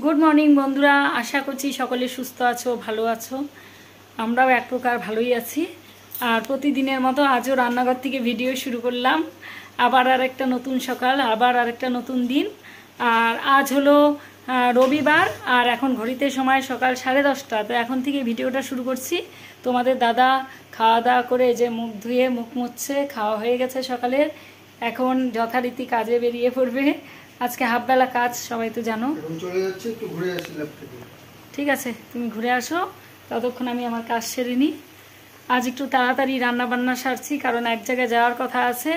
Good morning বন্ধুরা, আশা করছি সকলে সুস্থ আছো, ভালো আছো। আমরাও এক প্রকার ভালোই আছি। আর প্রতিদিনের মতো আজও রান্নাঘর থেকে ভিডিও শুরু করলাম। আবার আরেকটা নতুন সকাল, আবার আরেকটা নতুন দিন। আর আজ হলো রবিবার, আর এখন ঘড়িতে সময় সকাল 10:30। তো এখন থেকে ভিডিওটা শুরু করছি। তোমাদের দাদা খাওয়া দাওয়া করে যে মুখ ধুয়ে মুখ মুছছে, খাওয়া হয়ে গেছে সকালের। এখন যথারীতি কাজে বেরিয়ে পড়বে। আজকে হাফবেলা কাজ, সবাই তো জানো। চলে যাচ্ছে, একটু ঘুরে আসি ল্যাব থেকে। ঠিক আছে, তুমি ঘুরে আসো, ততক্ষণ আমি আমার কাজ সেরে নিই। আজ একটু তাড়াতাড়ি রান্না বান্না সারছি, কারণ এক জায়গায় যাওয়ার কথা আছে।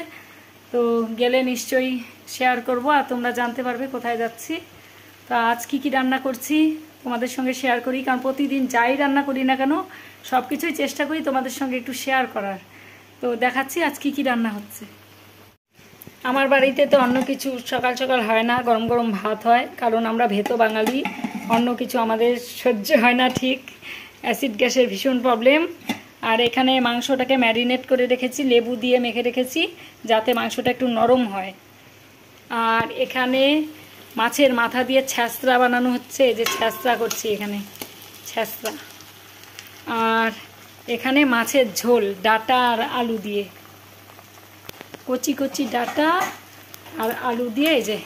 তো গেলে নিশ্চয়ই শেয়ার করব, আর তোমরা জানতে পারবে কোথায় যাচ্ছি। তো আজ কি রান্না করছি তোমাদের সঙ্গে শেয়ার করি, কারণ প্রতিদিন যাই রান্না করি না কেন সব কিছুই চেষ্টা করি তোমাদের সঙ্গে একটু শেয়ার করার। তো দেখাচ্ছি আজ কি রান্না হচ্ছে। আমার বাড়িতে তো অন্য কিছু সকাল সকাল হয় না, গরম গরম ভাত হয়, কারণ আমরা ভেতো বাঙালি। অন্য কিছু আমাদের সহ্য হয় না ঠিক, অ্যাসিড গ্যাসের ভীষণ প্রবলেম। আর এখানে মাংসটাকে ম্যারিনেট করে রেখেছি, লেবু দিয়ে মেখে রেখেছি যাতে মাংসটা একটু নরম হয়। আর এখানে মাছের মাথা দিয়ে ছ্যাঁচড়া বানানো হচ্ছে, এই যে ছ্যাঁচড়া করছি এখানে, ছ্যাঁচড়া। আর এখানে মাছের ঝোল, ডাঁটা আর আলু দিয়ে, কচি কচি ডাঁটা আর আলু দিয়ে এই যে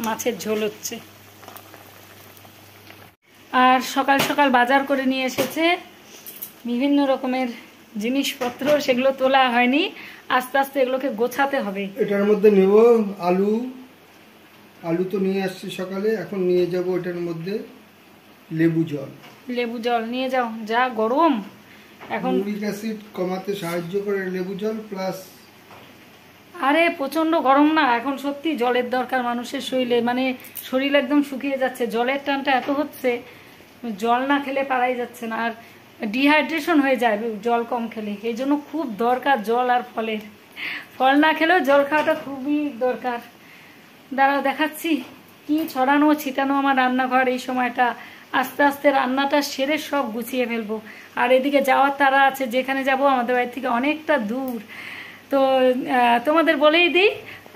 মাছের ঝোল হচ্ছে। আর সকাল সকাল বাজার করে নিয়ে এসেছে বিভিন্ন রকমের জিনিসপত্র, সেগুলো তোলা হয়নি, আস্তে আস্তে এগুলোকে গোছাতে হবে। এটার মধ্যে নেব আলু, আলু তো নিয়ে আসছি সকালে, এখন নিয়ে যাব এটার মধ্যে লেবু জল। লেবু জল নিয়ে যাও, যা গরম এখন। ইউরিক অ্যাসিড কমাতে সাহায্য করে লেবু জল, প্লাস আরে প্রচণ্ড গরম না এখন, সত্যি জলের দরকার মানুষের শরীরে, মানে শরীর একদম শুকিয়ে যাচ্ছে, জলের টানটা এত হচ্ছে, জল না খেলে পারাই যাচ্ছে না। আর ডিহাইড্রেশন হয়ে যায় জল কম খেলে, এই জন্য খুব দরকার জল আর ফলের। ফল না খেলেও জল খাওয়াটা খুবই দরকার। দাঁড়াও দেখাচ্ছি কি ছড়ানো ছিটানো আমার রান্নাঘর এই সময়টা। আস্তে আস্তে রান্নাটা সেরে সব গুছিয়ে ফেলবো। আর এদিকে যাওয়ার তারা আছে, যেখানে যাব আমাদের বাড়ি থেকে অনেকটা দূর। তো তোমাদের বলেই দিই,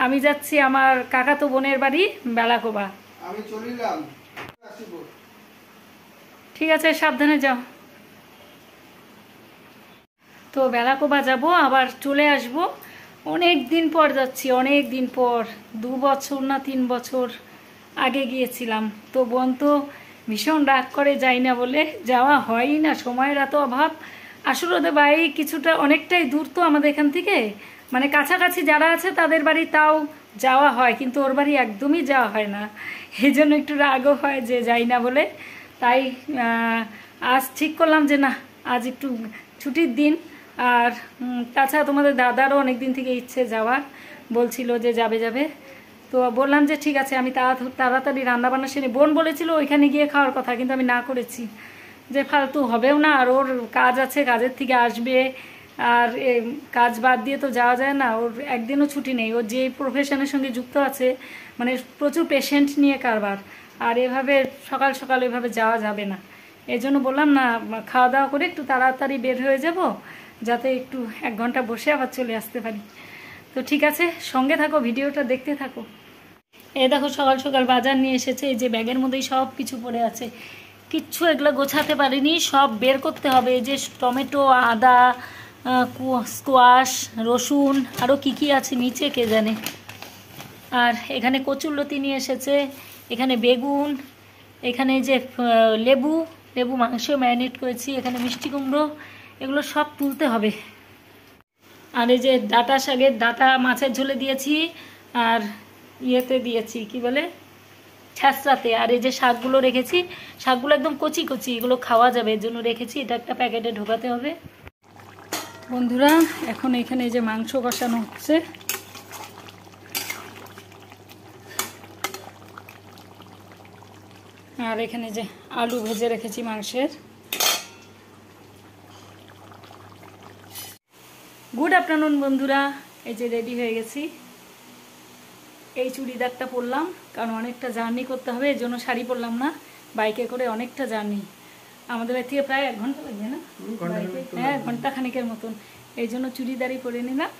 আমি যাচ্ছি আমার কাকাতো বোনের বাড়ি বেলাকোবা। আমি চলিলাম। ঠিক আছে, সাবধানে যাও। তো বেলাকোবা যাব, আবার চলে আসব। অনেক দিন পর যাচ্ছি, অনেক দিন পর, 2 বছর না 3 বছর আগে গিয়েছিলাম। তো বোন তো ভীষণ রাগ করে যাই না বলে, যাওয়া হয়ই না, সময়ের এত অভাব। আসলে ওদের বাড়ি কিছুটা অনেকটাই দূর তো আমাদের এখান থেকে, মানে কাছাকাছি যারা আছে তাদের বাড়ি তাও যাওয়া হয়, কিন্তু ওর বাড়ি একদমই যাওয়া হয় না। এই জন্য একটু রাগও হয় যে যাই না বলে। তাই আজ ঠিক করলাম যে না, আজ একটু ছুটির দিন। আর তাছাড়া তোমাদের দাদারও অনেক দিন থেকে ইচ্ছে যাওয়ার, বলছিল যে যাবে। তো বললাম যে ঠিক আছে, আমি তাড়াতাড়ি রান্নাবান্না সেরে, বোন বলেছিল ওইখানে গিয়ে খাওয়ার কথা, কিন্তু আমি না করেছি, যে ফালতু হবেও না, আর ওর কাজ আছে, কাজের থেকে আসবে, আর কাজ বাদ দিয়ে তো যাওয়া যায় না, ওর একদিনও ছুটি নেই। ওর যে প্রফেশনের সঙ্গে যুক্ত আছে, মানে প্রচুর পেশেন্ট নিয়ে কারবার, আর এভাবে সকাল সকাল এভাবে যাওয়া যাবে না। এই জন্য বললাম না, খাওয়া দাওয়া করে একটু তাড়াতাড়ি বের হয়ে যাব, যাতে একটু 1 ঘন্টা বসে আবার চলে আসতে পারি। তো ঠিক আছে, সঙ্গে থাকো, ভিডিওটা দেখতে থাকো। এই দেখো সকাল সকাল বাজার নিয়ে এসেছে, এই যে ব্যাগের মধ্যেই সব কিছু পড়ে আছে, কিচ্ছু এগুলো গোছাতে পারিনি, সব বের করতে হবে। এই যে টমেটো, আদা, স্কোয়াশ, রসুন, আরও কি আছে নিচে কে জানে। আর এখানে কচুরলতি নিয়ে এসেছে, এখানে বেগুন, এখানে যে লেবু মাংস ম্যারিনেট করেছি, এখানে মিষ্টি কুমড়ো, এগুলো সব তুলতে হবে। আর এই যে ডাঁটা শাকের ডাঁটা মাছের ঝোলে দিয়েছি, আর ইয়েতে দিয়েছি কি বলে, ছ্যাঁচড়াতে। আর এই যে শাকগুলো রেখেছি, শাকগুলো একদম কচি কচি, এগুলো খাওয়া যাবে, এর জন্য রেখেছি। এটা একটা প্যাকেটে ঢোকাতে হবে। বন্ধুরা এখন এখানে এই যে মাংস কষানো হচ্ছে, আর এখানে যে আলু ভেজে রেখেছি মাংসের। গুড আফটারনুন বন্ধুরা, এই যে রেডি হয়ে গেছি। এই চুড়িদারটা পরলাম, কারণ অনেকটা জার্নি করতে হবে, এর জন্য শাড়ি পরলাম না, বাইকে করে অনেকটা জার্নি, আমাদের বাড়ি থেকে প্রায় 1 ঘন্টা লাগবে না, হ্যাঁ ঘন্টা খানিকের মতন। এই জন্য চুড়িদারই পরে নিলাম,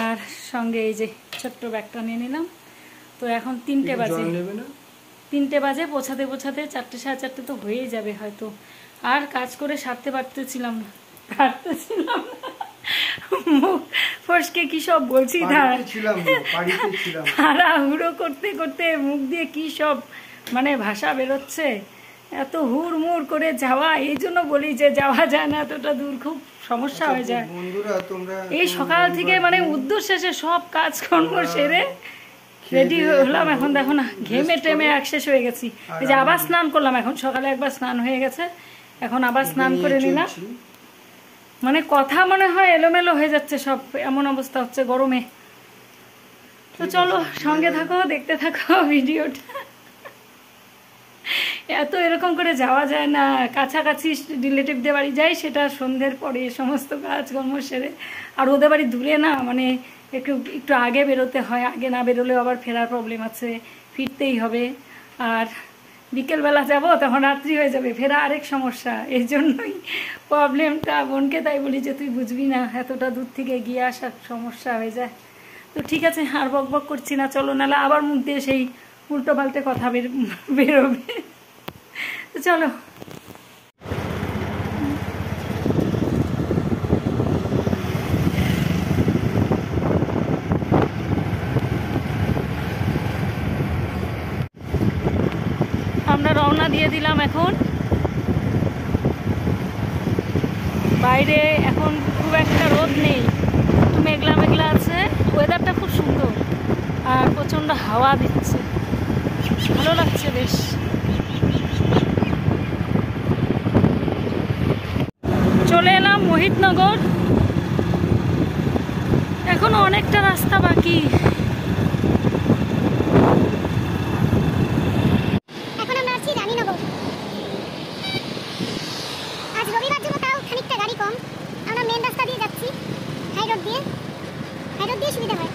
আর সঙ্গে এই যে ছোট্ট ব্যাগটা নিয়ে নিলাম। তো এখন 3টে বাজে, 3টে বাজে, পৌঁছাতে পৌঁছাতে 4টে সাড়ে 4টে তো হয়েই যাবে হয়তো। আর কাজ করে সারতে পারতেছিলাম না। মুখ ফসকে কি সব বলছি, তাড়াহুড়ো করতে করতে মুখ দিয়ে কি সব মানে ভাষা বেরোচ্ছে, এত হুড়মুড় করে যাওয়া। এই জন্য বলি যে যাওয়া যায় না এতটা দূর, খুব সমস্যা হয়ে যায়। এই সকাল থেকে মানে উদ্দেশ্য শেষে সব কাজকর্ম সেরে রেডি হলাম, এখন দেখো না ঘেমে টেমে এক শেষ হয়ে গেছি। এই যে আবার স্নান করলাম, এখন সকালে একবার স্নান হয়ে গেছে, এখন আবার স্নান করে নিলাম। মানে কথা মনে হয় এলোমেলো হয়ে যাচ্ছে সব, এমন অবস্থা হচ্ছে গরমে। তো চলো সঙ্গে থাকো, দেখতে থাকো ভিডিওটা। এত এরকম করে যাওয়া যায় না, কাছাকাছি রিলেটিভদের বাড়ি যাই সেটা সন্ধ্যের পরে সমস্ত কাজকর্ম সেরে, আর ওদের বাড়ি দূরে না, মানে একটু আগে বেরোতে হয়, আগে না বেরোলেও আবার ফেরার প্রবলেম আছে, ফিরতেই হবে। আর বিকেলবেলা যাব তখন রাত্রি হয়ে যাবে, ফেরা আরেক সমস্যা। এই জন্যই প্রবলেমটা, বোনকে তাই বলি যে তুই বুঝবি না, এতটা দূর থেকে গিয়ে আসার সমস্যা হয়ে যায়। তো ঠিক আছে, আর বক বক করছি না, চলো, নাহলে আবার মুখ দিয়ে সেই উল্টো পাল্টে কথা বেরোবে। তো চলো। আমরা রওনা দিয়ে দিলাম এখন। বাইরে এখন খুব একটা রোদ নেই, একটু মেঘলা মেঘলা আছে, ওয়েদারটা খুব সুন্দর আর প্রচণ্ড হাওয়া দিচ্ছে, ভালো লাগছে বেশ। চলে এলাম মোহিতনগর, এখনো অনেকটা রাস্তা বাকি। এখন আমরা আছি রানীনগর। আজ রবিবার জন্য তাও খানিকটা গাড়ি কম, আমরা মেন রাস্তা দিয়ে যাচ্ছি, হাই রোড দিয়ে সুবিধা হয়।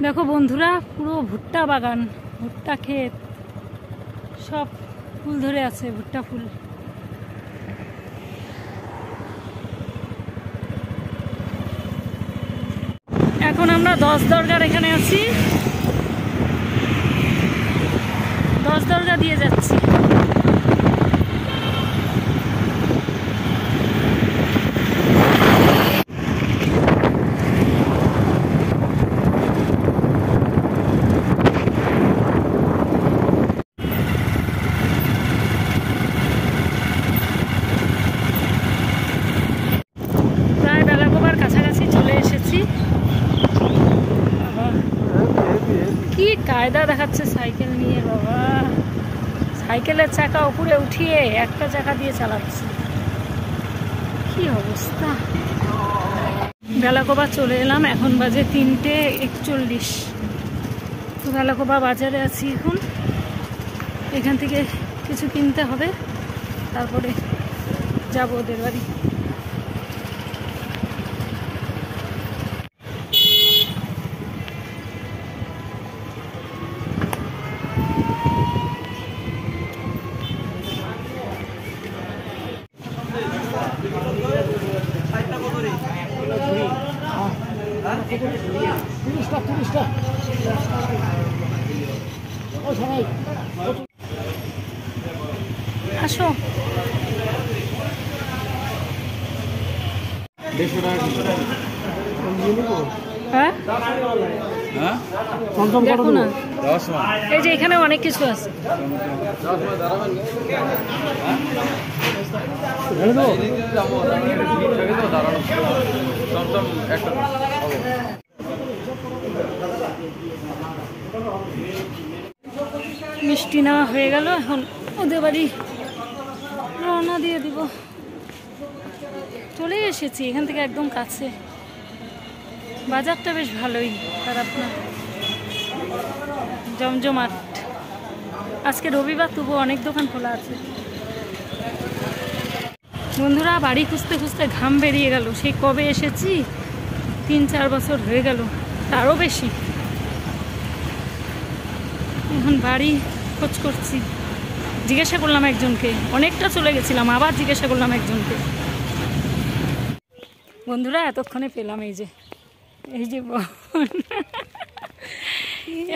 দেখো বন্ধুরা, পুরো ভুট্টা বাগান, ভুট্টা ক্ষেত, সব ফুল ধরে আছে, ভুট্টা ফুল। এখন আমরা 10 দরগার এখানে আছি, 10 দরগা দিয়ে যাচ্ছি। কায়দা দেখাচ্ছে সাইকেল নিয়ে, বাবা সাইকেলের চাকা উপরে উঠিয়ে একটা চাকা দিয়ে চালাচ্ছে, কি অবস্থা। বেলাকোবা চলে এলাম, এখন বাজে 3:41। তো বেলাকোবা বাজারে আছি এখন, এখান থেকে কিছু কিনতে হবে, তারপরে যাব ওদের বাড়ি। আসো। হ্যাঁ দেখো না, এই যে এখানে অনেক কিছু আছে। মিষ্টি নেওয়া হয়ে গেল, এখন ওদের বাড়ি রওনা দিয়ে দিব। চলে এসেছি, এখান থেকে একদম কাছে, বাজারটা বেশ ভালোই, খারাপ না, জমজমাট। আজকে রবিবার, তবু অনেক দোকান খোলা আছে। বন্ধুরা বাড়ি খুঁজতে খুঁজতে ঘাম বেরিয়ে গেল। সেই কবে এসেছি, 3-4 বছর হয়ে গেল, তারও বেশি। এখন বাড়ি খোঁজ করছি। জিজ্ঞাসা করলাম একজনকে, অনেকটা চলে গেছিলাম, আবার জিজ্ঞাসা করলাম একজনকে। বন্ধুরা এতক্ষণে পেলাম, এই যে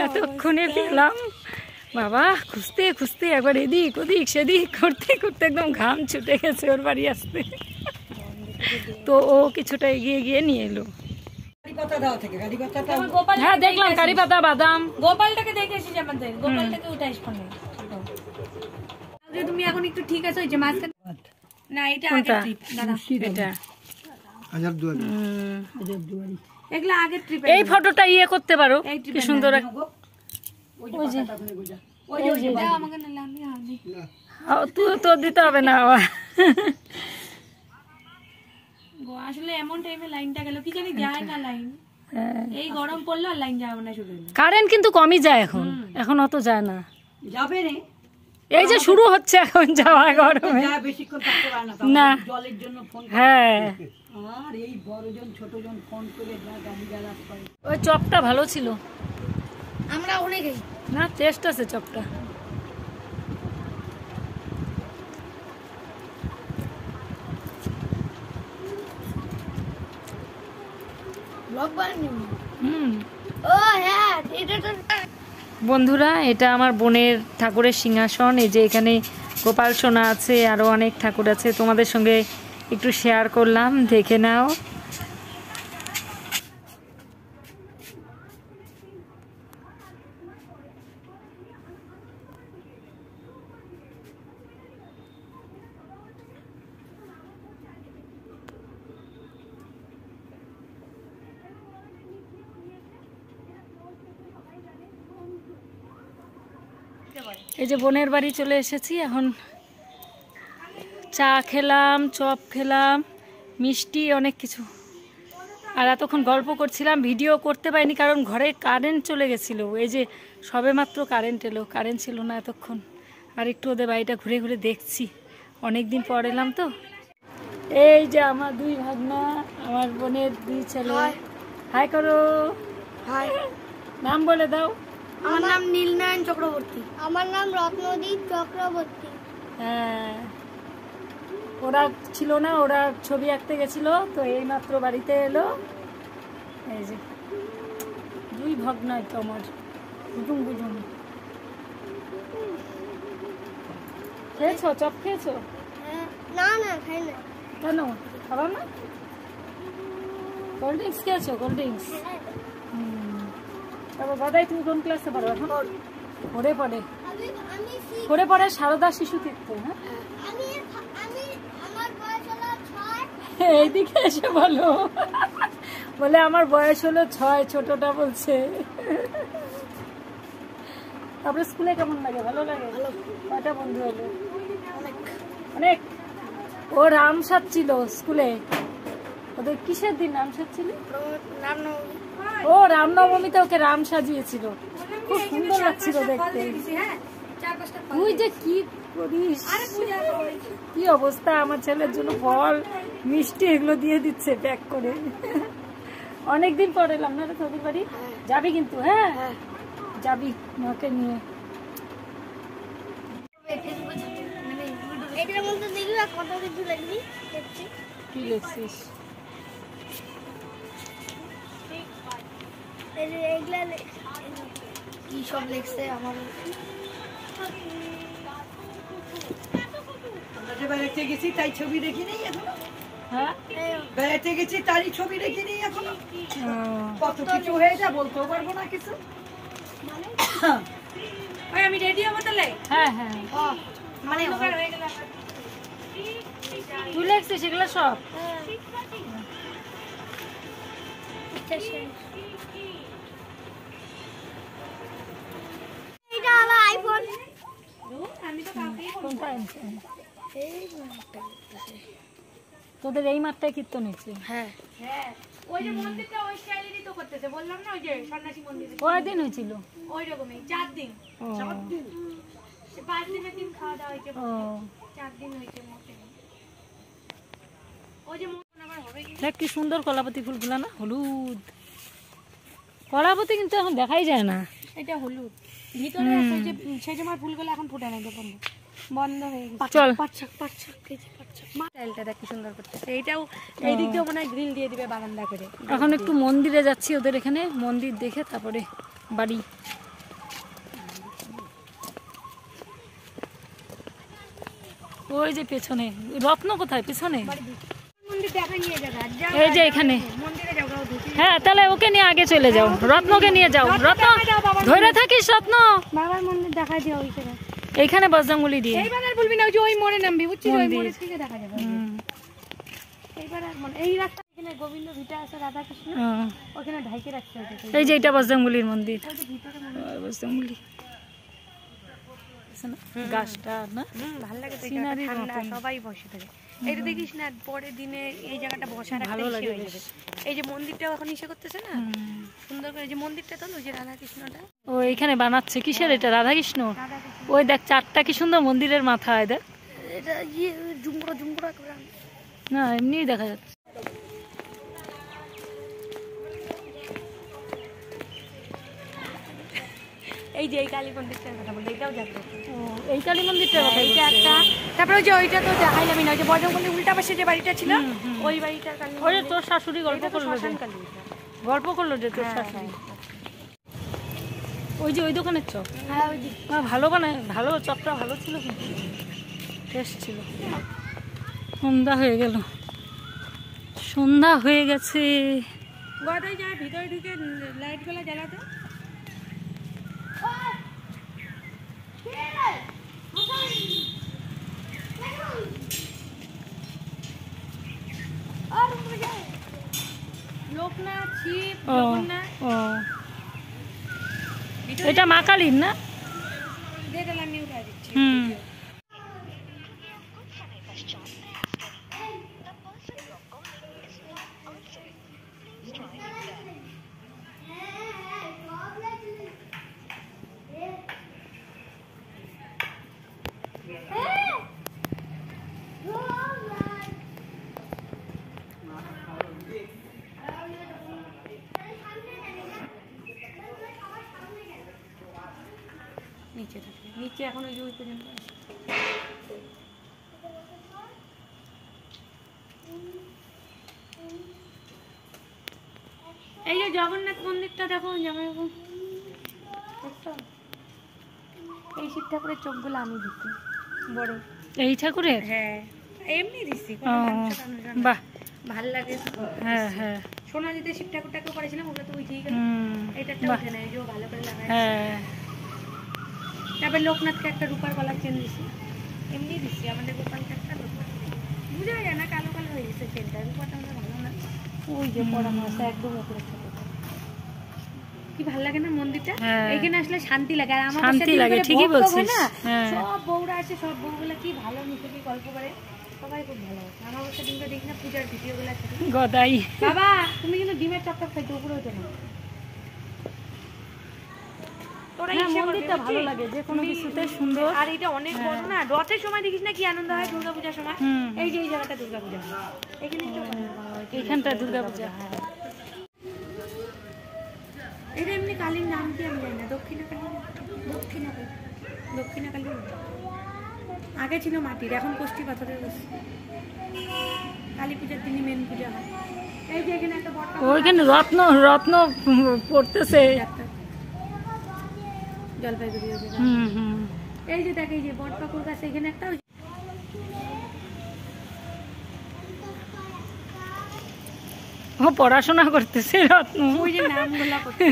এতক্ষণে পেলাম। বাবা খুঁজতে খুঁজতে একবার এদিক ওদিক সেদিক করতে করতে একদম ঘাম ছুটে গেছে ওর বাড়ি আসতে। তো ও কিছুটা এগিয়ে গিয়ে নিয়ে এলো। হ্যাঁ দেখলাম কারি পাতা, বাদাম। গোপালটাকে দেখে এসেছি আমাদের, গোপালটাকে উঠাইস ফোনে। তুমি এখন একটু ঠিক আছে, ওই যে মাঝখানে না, এটা আগের ট্রিপ, দাঁড়া এটা হাজারদুয়ারি। এগুলা আগের ট্রিপ। এই ফটোটা ইয়ে করতে পারো, কি সুন্দর। আমাকে না আমি আনবি, তুই তোর দিতে হবে না আবার। আসলে এমন টাইমে লাইনটা গেল, কি জানি যায় না লাইন। এই গরম পড়লো আর লাইন যাবে না শুধু। কারেন্ট কিন্তু কমই যায় এখন, এখন অত যায় না। যাবে রে, এই যে শুরু হচ্ছে এখন যাওয়া গরমে বেশিক্ষণ থাকতে পারে না। জলের জন্য ফোন, হ্যাঁ আর এই বড়জন ছোটজন ফোন করে গাড়ি জ্বালাস করে। ওই চপটা ভালো ছিল আমরা অনেকেই না, টেস্ট আছে চপটা। ব্লগ বানানি। হুম ও হ্যাঁ, এটা তো বন্ধুরা, এটা আমার বোনের ঠাকুরের সিংহাসন। এই যে এখানে গোপাল সোনা আছে, আরও অনেক ঠাকুর আছে, তোমাদের সঙ্গে একটু শেয়ার করলাম, দেখে নাও। এই যে বোনের বাড়ি চলে এসেছি, এখন চা খেলাম, চপ খেলাম, মিষ্টি, অনেক কিছু। আর এতক্ষণ গল্প করছিলাম, ভিডিও করতে পারিনি কারণ ঘরে কারেন্ট চলে গেছিলো। এই যে সবেমাত্র কারেন্ট এলো, কারেন্ট ছিল না এতক্ষণ। আর একটু ওদের বাড়িটা ঘুরে ঘুরে দেখছি, অনেক দিন পর এলাম তো। এই যে আমার 2 ভাগনা, আমার বোনের 2 ছেলে। হাই করো, হাই। নাম বলে দাও। আমার নাম নীলনয়ন চক্রবর্তী। আমার নাম রত্নদীপ চক্রবর্তী। হ্যাঁ, ওরা ছিল না, ওরা ছবি আঁকতে গেছিল, তো এই মাত্র বাড়িতে এলো। এই যে 2 ভগ্না তো আমার, বুঝুন বুঝুন। খেয়েছো, চপ খেয়েছো? না না খাই না। কেন খাবার না? কোল্ড ড্রিঙ্কস খেয়েছো? Cold drinks. তারপর দাদাই তুমি কোন ক্লাসে পড়ো এখন? পড়ে পড়ে পড়ে পড়ে সারদা শিশু তীর্থ। হ্যাঁ, আমার বয়স হলো 6। এইদিকে এসে বলো, বলে আমার বয়স হলো 6, ছোটটা বলছে। তারপরে স্কুলে কেমন লাগে? ভালো লাগে? কয়টা বন্ধু হলো? অনেক। ও রামসাদ ছিল স্কুলে, ওদের কিসের দিন রামসাদ ছিল? ও রামনবমীতে ওকে রাম সাজিয়েছিল, খুব সুন্দর লাগছিল দেখতে। তুই যে কি করিস, কি অবস্থা, আমার ছেলের জন্য ফল মিষ্টি এগুলো দিয়ে দিচ্ছে প্যাক করে। অনেকদিন পর এলাম না রে তোদের বাড়ি, যাবি কিন্তু? হ্যাঁ যাবি মাকে নিয়ে। এটার মধ্যে দেখবি কত কিছু লিখবি। কি লিখছিস? এইগুলা কি সব লিখছে আমার। বেড়াতে গেছি তাই ছবি দেখি নেই এখনো। হ্যাঁ বেড়াতে গেছি তারই ছবি দেখি নেই এখনো। কত কিছু হয়ে যা বলতেও পারবো না কিছু। ওই আমি রেডি হবো তাহলে? হ্যাঁ হ্যাঁ, মানে হয়ে গেল। তুই লিখছিস সেগুলো সব? এটা হলো আইফোন। কোনটা আনছে? তোদের এই মাঠটায় কীর্তন হচ্ছে? হ্যাঁ হ্যাঁ, ওই যে মন্দিরটা ওই স্টাইলেরই তো করতেছে, বললাম না ওই যে সন্ন্যাসী মন্দির। কয়দিন হয়েছিল? ওই রকমই 4 দিন। 5 দিনের দিন খাওয়া দাওয়া হয়েছে, ও 4 দিন হয়েছে মোটে। ওই যে মন আবার হবে কি দেখ কি সুন্দর কলাপাতি ফুলগুলো না, হলুদ কলাপাতি, কিন্তু এখন দেখাই যায় না। এটা হলুদ ভিতরে আছে, ওই যে সেজমার ফুলগুলো এখন ফুটে নাই, দেখুন বন্ধ হয়ে গেছে। চল স্টাইলটা দেখ কি সুন্দর করতেছে। এইটাও এই দিক দিয়ে মনে হয় গ্রিল দিয়ে দিবে বারান্দা করে। এখন একটু মন্দিরে যাচ্ছি, ওদের এখানে মন্দির দেখে তারপরে বাড়ি। ওই যে পেছনে রত্ন, কোথায় পেছনে? মন্দির দেখা নিয়ে যাবে, এই যে এখানে। মন্দিরে যাও গাও ঢুকি। হ্যাঁ, তাহলে ওকে নিয়ে আগে চলে যাও, রত্নকে নিয়ে যাও। রত্ন ধরে থাকিস, রত্ন বাবার মন্দির দেখা দিও ওইখানে। এইখানে বজরংবলী দিয়ে। এইবার আর বলবি না ওই যে ওই মোড়ে নামবি, বুঝছিস? ওই মোড়ে থেকে দেখা যাবে। এইবার আর মনে এই রাস্তা এখানে গোবিন্দ ভিটা আছে, রাধা কৃষ্ণ ওখানে ঢাইকে রাখছে ওইটাকে। এই যে এটা বজরংবলীর মন্দির, বজরংবলী গাছটা না, ভালো লাগে তো, সিনারি ঠান্ডা, সবাই বসে থাকে। এইটা দেখিস না, পরের দিনে এই জায়গাটা বসার ভালো ভালো লাগে লাগে। এই যে মন্দিরটাও এখন ইসে করতেছে না সুন্দর করে, এই যে মন্দিরটা তো ওই যে রাধা কৃষ্ণটা ও এইখানে বানাচ্ছে। কিসের এটা? রাধাকৃষ্ণ। রাধা কৃষ্ণ। ওই দেখ চারটা কি সুন্দর মন্দিরের মাথায়, দেখ এটা ইয়ে জুমড়া জুমড়া করে না, এমনিই দেখা যাচ্ছে। এই যে এই কালী মন্দিরটার কথা বলতে, এটাও যাবে। ও, এই কালী মন্দিরটার কথা এইটা একটা, তারপরে ওই যে ওইটা তো দেখাইলামই না, ওই যে বজরংবলী উল্টা পাশে যে বাড়িটা ছিল ওই বাড়িটার কালী ওই যে তোর শাশুড়ি গল্প এটা তো করলো যে, শ্মশান কালী। গল্প করলো যে তোর শাশুড়ি। ওই যে ওই দোকানের চপ, হ্যাঁ ওই দিক ভালো বানায়, ভালো চপটা ভালো ছিল, কিন্তু টেস্ট ছিল। সন্ধ্যা হয়ে গেল, সন্ধ্যা হয়ে গেছে। গদাই যায় ভিতরে ঢুকে লাইটগুলো জ্বালাতে। লোকনাথ, শিব, ও জগন্নাথ। ও, এটা মা কালীর না? যেটা আমি উঠাই দিচ্ছি। হুম। নিচে থাকে, নিচে এখন ওই যে ওই পর্যন্ত আছে। এই যে জগন্নাথ মন্দিরটা দেখো, জামাইবাবু দেখছো? এই শিব ঠাকুরের চোখগুলো আমি দিচ্ছি বড়। এই ঠাকুরের? হ্যাঁ এমনি দিচ্ছি, ও, বাহ, ভাল লাগে। হ্যাঁ হ্যাঁ, সোনালিতে শিব ঠাকুরটাকে করেছিলাম, ওটা তো উঠেই গেল। এটা একটা উঠে নাই, যে ও ভালো করে লাগায়। হ্যাঁ। তারপরে লোকনাথকে একটা রূপার গলার চেন দিছি, এমনি দিচ্ছি। আমাদের গোপালকে একটা রূপার, বুঝা যায় না, কালো কালো হয়ে গেছে চেনটা, রূপাটা আমাদের ভালো না। ওই যে পড়ানো আছে একদম উপরে, কি ভালো লাগে না মন্দিরটা? এখানে আসলে শান্তি লাগে। আর আমার শান্তি লাগে, ঠিকই বলছিস। সব বউরা আসে, সব বউগুলা কি ভালো মিশে গল্প করে, সবাই খুব ভালো আছে। আমার বসে দিনটা দেখি না পূজার ভিডিওগুলো আছে। গদাই বাবা তুমি কিন্তু ডিমের চপটা খাইতে উপরে হতো না। তোরা মন্দিরটা ভালো লাগে, যে কোনো কিছুতে সুন্দর। আর এটা অনেক বড় না, রথের সময় দেখিস না কি আনন্দ হয়, দুর্গাপূজার সময়। এই যে এই জায়গাটা দুর্গাপূজা হয়, এখানে এইখানটা দুর্গাপূজা। এটা এমনি কালীর নাম কি আমি জানি না, দক্ষিণা কালী, দক্ষিণা কালী, দক্ষিণা কালী আগে ছিল মাটির, এখন কষ্টি পাথরের বসে। কালী পূজার দিনই মেন পূজা হয়। এই যে এখানে একটা বড় ওইখানে রত্ন রত্ন পড়তেছে। জলপাইগুড়ি, এই যে দেখ এই যে বট পাকুর কাছে এখানে একটা, ও পড়াশোনা করতেছে রত্ন। ওই যে নামগুলা করতে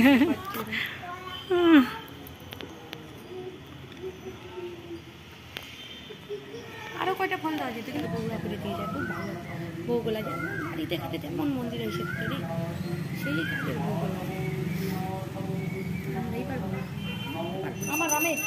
আরো কয়টা ফোন দেওয়া যেত, কিন্তু বউরা করে দিয়ে যায়, খুব ভালো বউগুলা যায় বাড়িতে খাটে, যেমন মন্দিরে এসে করি সেই কাজের বউগুলা আমরাই পারবো না। আমার রামেশ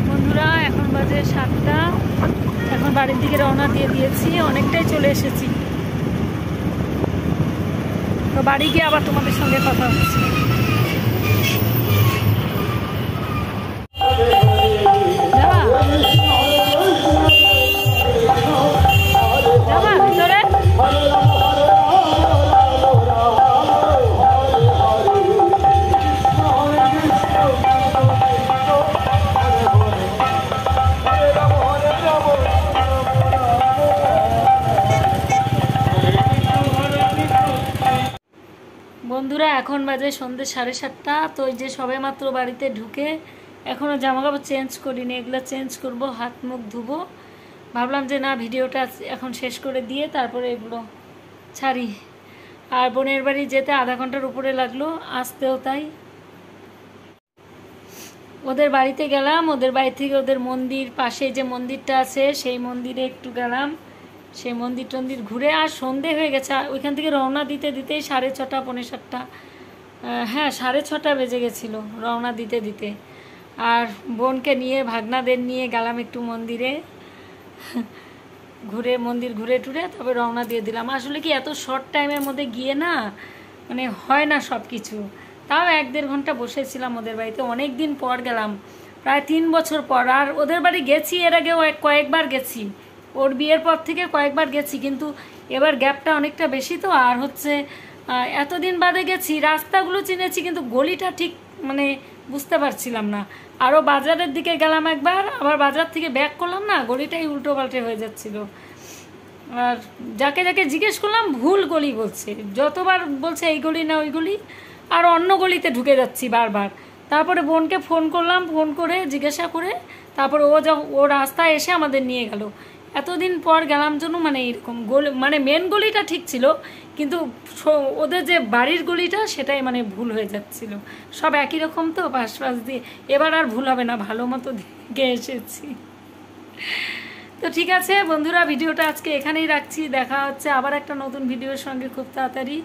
বন্ধুরা, এখন বাজে 7টা। বাড়ির দিকে রওনা দিয়ে দিয়েছি, অনেকটাই চলে এসেছি। তো বাড়ি গিয়ে আবার তোমাদের সঙ্গে কথা হচ্ছে। যাবা ভিতরে? বন্ধুরা এখন বাজে সন্ধ্যে 7:30। তো এই যে সবে মাত্র বাড়িতে ঢুকে এখনও জামাকাপড় চেঞ্জ করিনি, এগুলো চেঞ্জ করব, হাত মুখ ধুবো। ভাবলাম যে না, ভিডিওটা এখন শেষ করে দিয়ে তারপরে এগুলো ছাড়ি। আর বোনের বাড়ি যেতে আধা ঘন্টার উপরে লাগলো, আসতেও তাই। ওদের বাড়িতে গেলাম, ওদের বাড়ি থেকে ওদের মন্দির, পাশে যে মন্দিরটা আছে সেই মন্দিরে একটু গেলাম, সেই মন্দির টন্দির ঘুরে। আর সন্ধে হয়ে গেছে, ওইখান থেকে রওনা দিতে দিতেই 6:30 পৌনে 7টা, হ্যাঁ 6:30 বেজে গেছিলো রওনা দিতে দিতে। আর বোনকে নিয়ে, ভাগনাদের নিয়ে গেলাম একটু মন্দিরে, ঘুরে মন্দির ঘুরে টুরে তবে রওনা দিয়ে দিলাম। আসলে কি এত শর্ট টাইমের মধ্যে গিয়ে না মানে হয় না সব কিছু। তাও 1-1.5 ঘন্টা বসেছিলাম ওদের বাড়িতে, অনেক দিন পর গেলাম, প্রায় 3 বছর পর। আর ওদের বাড়ি গেছি এর আগেও কয়েকবার গেছি, ওর বিয়ের পর থেকে কয়েকবার গেছি, কিন্তু এবার গ্যাপটা অনেকটা বেশি। তো আর হচ্ছে এতদিন বাদে গেছি, রাস্তাগুলো চিনেছি কিন্তু গলিটা ঠিক মানে বুঝতে পারছিলাম না। আরও বাজারের দিকে গেলাম একবার, আবার বাজার থেকে ব্যাক করলাম না, গলিটাই উল্টো পাল্টে হয়ে যাচ্ছিল। আর যাকে যাকে জিজ্ঞেস করলাম ভুল গলি বলছে, যতবার বলছে এই গলি না ওই গলি, আর অন্য গলিতে ঢুকে যাচ্ছি বারবার। তারপরে বোনকে ফোন করলাম, ফোন করে জিজ্ঞাসা করে তারপরে ও রাস্তায় এসে আমাদের নিয়ে গেল। এতদিন পর গেলাম জন্য মানে এরকম গলি, মানে মেন গলিটা ঠিক ছিল কিন্তু ওদের যে বাড়ির গলিটা সেটাই মানে ভুল হয়ে যাচ্ছিল। সব একই রকম তো পাশ দিয়ে, এবার আর ভুল হবে না, ভালো মতো দেখে এসেছি। তো ঠিক আছে বন্ধুরা, ভিডিওটা আজকে এখানেই রাখছি, দেখা হচ্ছে আবার একটা নতুন ভিডিওর সঙ্গে খুব তাড়াতাড়ি।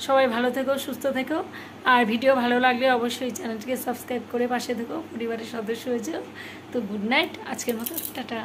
সবাই ভালো থেকো, সুস্থ থেকো। আর ভিডিও ভালো লাগলে অবশ্যই চ্যানেলটিকে সাবস্ক্রাইব করে পাশে থেকো, পরিবারের সদস্য হয়ে যাও। তো গুড নাইট, আজকের মতো টাটা।